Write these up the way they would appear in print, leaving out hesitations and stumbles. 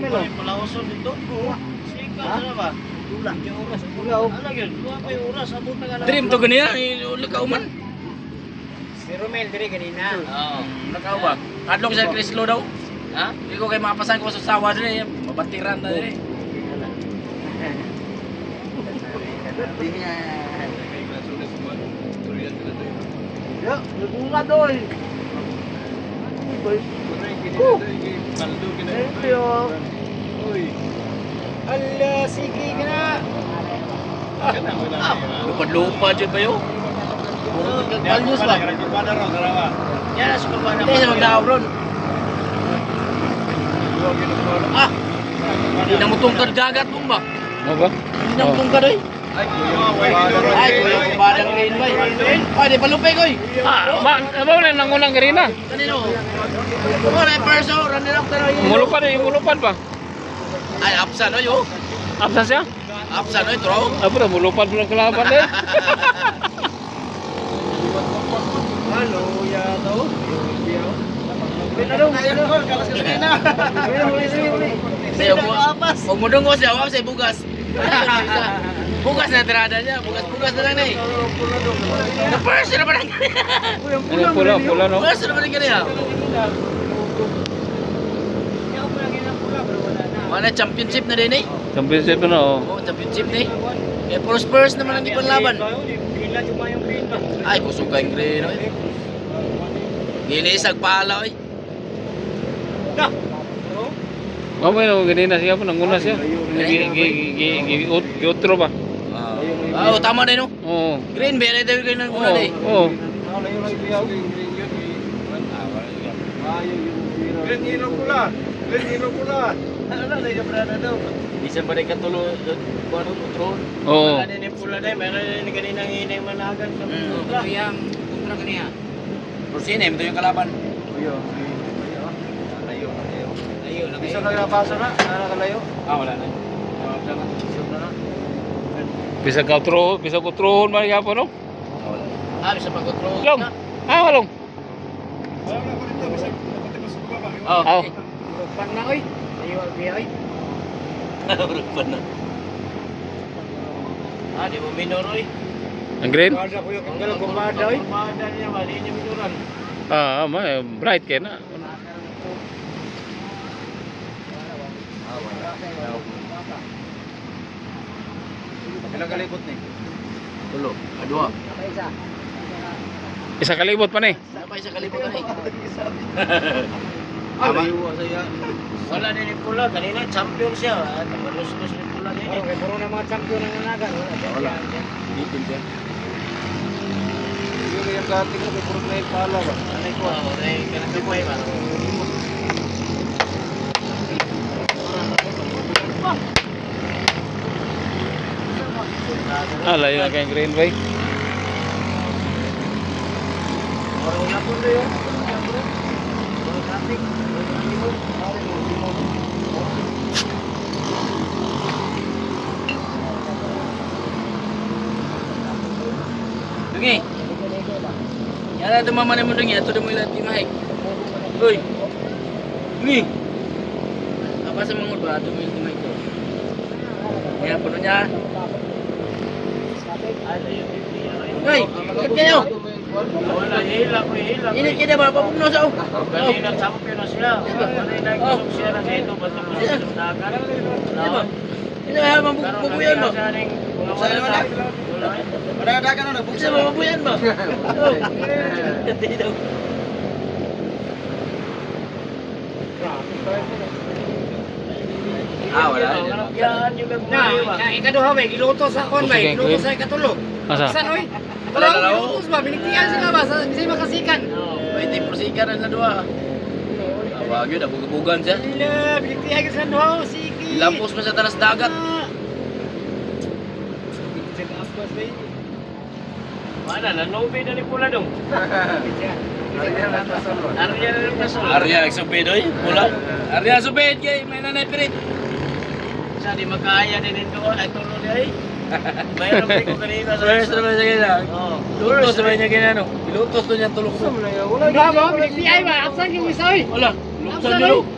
Melo. Palawason dito. Sika sana ba? Ulang. Oras. Ulaw. Ano yun? Luwa pa yung oras. Abot na ka. Dream to ganiya, uli ka uman. Si Romel dire ganina. Oo, nakaw ba? Kadlong sa Crislo daw. Ha? Hindi ko kayo makapasan ko sa sawa din eh. Mabatiran na din eh. Ya, bunga doy. Ala, sige ka na. Lupad-lupad dyan ba yun? Kalyos ba? Yan na sa kurbana. Hindi na magdaaw ron. Ah! Hindi na mo tungkad dagat mo ba? Ano ba? Hindi na mo tungkad eh. Ay, kuya ko ba ng rain ba? Ay, di palupay ko eh. Ano na nangulang ganina? Kanino? Wala yung perso, runner up pero yun. Mulupad pa. Ay, apsan oy oh. Absent siya? Apsan oy, throw. Apa na mulupad mo lang kalaban eh. Halo, ya to. Pinadong, kalas ka na. Huwag mo dunggo siya, huwag siya bugas. Bugas na tirada niya, bugas na lang na eh. Na-perso na ba ng ganyan? Ano pula no? Perso na ba ng ganyan? Mana championship na din eh. Championship na oh. Oh, championship na eh. Kaya puro Spurs naman ang ipanlaban. Ay, kusog ka yung green oy. Ginisag pala oy. Mamay na ganina siya po nanguna siya. Giutro ba? Ah, tama din no. Oo. Green ba na tayo kayo nang una eh. Oo. Green hero pula. Green hero pula. Ano na yung brada daw? Bisan ba rin katulo? Kuha nung utron? Oo. Wala din yung pula din. Meron din ganina ng inay managan. Ito yung kontra kaniya. Prosinem, ito yung kalaban. Ayun, Bisa na napasa na, nakalayo. Ah, wala na. Bisa ka utrohon man gyapon no? Ah, bisa pag-control. Long. Ah, long. Oh. Aw. Pan na oy. Ayo biya oy. Berpan na. Ah, di mo minor oy. Ang green? Kada ko yung kanggal kumada oy. Kumada niya, mali niya minuran. Ah, bright kay na. Ilang kalibot ni? Tulo. Dua. Isa kalibot pa ni. Apa isa kalimutan eh. Ama. Wala din yung pula. Kanina, champion siya. At malus-lus yung pula din. Okay, puro na mga champion ng nanagan. Wala. Dipin siya. Yung yung dati ko, puro na yung pala ba? Anay ko, ay kanang kapoy ba? Ah, layo na kay green bay. Marunong na po yun. Dungi. Yan na tumaman mo dungi. Ito mo ilang timahik. Uy. Dungi. Apa sa mangod ba? Ito mo ilang timahik ko. Yan, puno niya. Uy, ikot kayo. Wala, hila ko, hila ko. Init kita ba? Papugno sa o. Kanina, champion na siya. Kanina, nagulog siya ng ito. Ba't yung mga dagat? Hindi ba? Hindi ba? Mabubuyan ba? Saan naman na? Madadagan na, Hindi ba? Mabubuyan ba? Oh. Hindi daw. Ah, wala. Yan yung nagmuli ba? ikaduha ba? Giluto sa kon ba? Sige, Giluto sige. sa ikatulo. Asa? Saan oy? Wala, Wala, dalawa. gilutos ba? Biniktian sila ba? Kasi makasikan. Pwede prosikan na dua. Awag yun, nabugabugan siya. Sila, biniktian sa duha. Sige. Lampos mo sa talas dagat. Mana, nanobi na ni pula dong. Arya na ng pasol. Arya, nagsupid oy. Pula. Arya, supid kay may nanay pirit. Sa di magkaya din ito. Ay, tulo niya eh. Mayroon ba ko kanina sa First naman siya kaya. Oo. Lutos naman niya kaya ano. Lutos to niyang tulok mo. Wala ba? Biniktian ba? Asan yung isa oy? Wala. Luksan Asan, niyo. oy?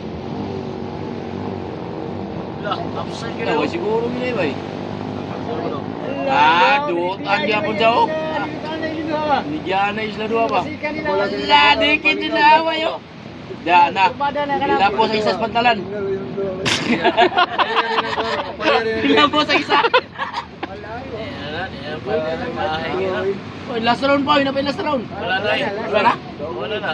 Lah, upside ka Wala, na. siguro nila iba eh. Duotan gyapon sa oh. Bigyan na isla dua ba? Wala, dikit din na away oh. Da na. Ilapo sa isa sa pantalan. Ilapo sa isa. Oy, last round pa, yun na pa yung last round. Wala na eh. Wala na? Wala na.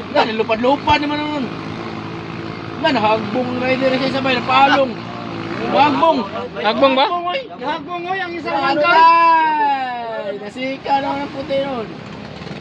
Nga, nilupad-lupad naman nun. Nga, nahagbong rider siya sabay, napalong. Nahagbong. Hagbong ba? Nahagbong, oy. Hagbong, oy, ang isang Ano hanggang. tayo? Nasika naman ang puti nun.